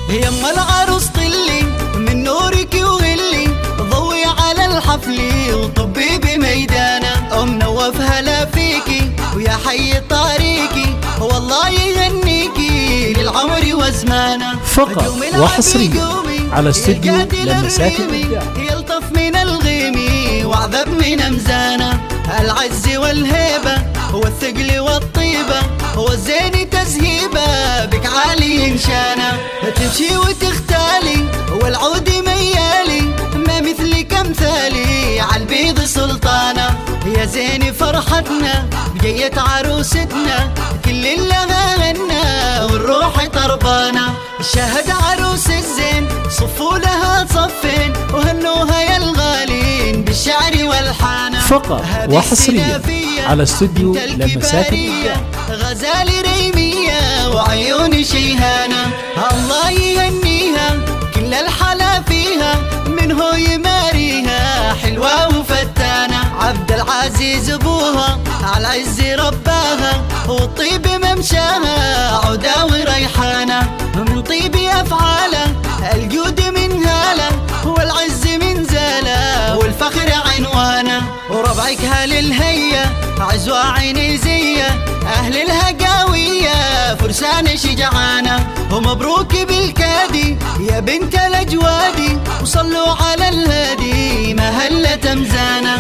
يما العروس طلي من نورك وغلي، ضوي على الحفل وطبي بميدانه. ام نوف هلا فيكي ويا حي طريقي، والله يهنيكي للعمر وزمانه. فقط وحصريا على استوديو لمسات الإبداع. يلطف من الغيمي وعذب من امزانه، العز والهيبه والثقل والطيبه والزين تزهيبه، بك عالي انشانه. تمشي وتختالي والعود ميالي، ما مثلك امثالي عالبيض سلطانه. يا زين فرحتنا بجيت عروستنا، كل اللي غنى والروح طربانه. شاهد عروس الزين صفوا لها صفين، وهنوها يا الغالين بالشعر والحانه. فقط وحصريا على استوديو لمسات الإبداع. غزال ريميه وعيون شيهانه، الله يهنيها كل الحلا فيها، من هو يماريها حلوه وفتانه. عبد العزيز ابوها على عز رباها، والطيب ممشاها عودا وريحانه. من طيب افعاله الجود من هاله، والعز من زاله والفخر عنوانه. وربعك هال الهيه عزوة عيني زيه، اهل الهقاويه فرسان شجعانه. ومبروك بالكادي يا بنت الاجوادي، وصلوا على الهادي ما هلت امزانه.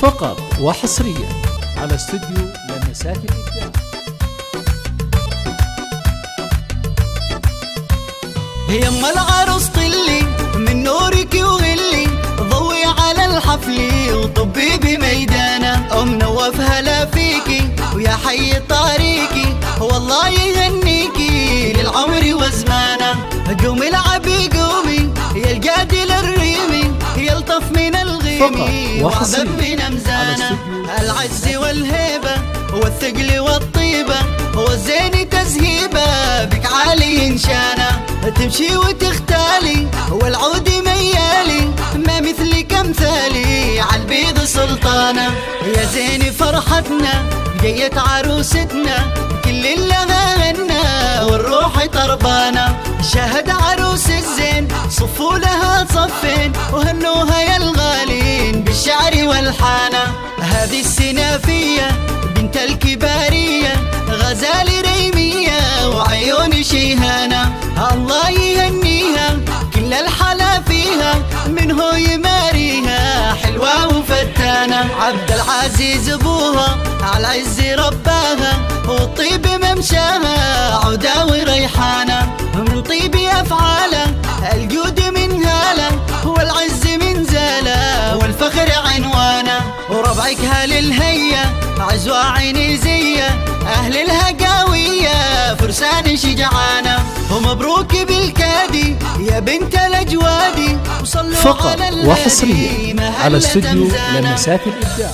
فقط وحصريا على استوديو لمسات الإبداع. يما العروس طلي من نورك وغلي، ضوي على الحفل وطبي بميدانه. ام نوف هلا فيكي ويا حي طريقي، والله يهنيكي للعمر وزمانه. قومي العبي قومي يا القادي للريمي، يلطف من الغيمي وعذب من امزانه. العز والهيبه والثقل والطيبه والزين تزهيبه، بك عالي انشانه. تمشي وتختالي والعود ميالي، ما مثلك امثالي عالبيض سلطانه. يا زين فرحتنا بجيت عروستنا، كل اللي غنى والروح طربانه. شاهد عروس الزين صفوا لها صفين، وهنوها يا الغالين بالشعر والحانه. هذه السنافيه بنت الكباريه، غزال ريميه وعيون شيهانه. الله يهنيها كل الحلا فيها، من هو يماريها حلوه وفتانه. عبد العزيز ابوها على عز رباها، والطيب ممشاها عودا وريحانه. من طيب افعاله الجود من هاله، والعز من زاله والفخر عنوانه. وربعك هال الهيه عزوة عيني زيه، اهل الهقاويه فرسان شجعانه. ومبروك بالكادي يا بنت الاجوادي، وصلوا فقط على الهادي وحصريا على استوديو لمسات الإبداع.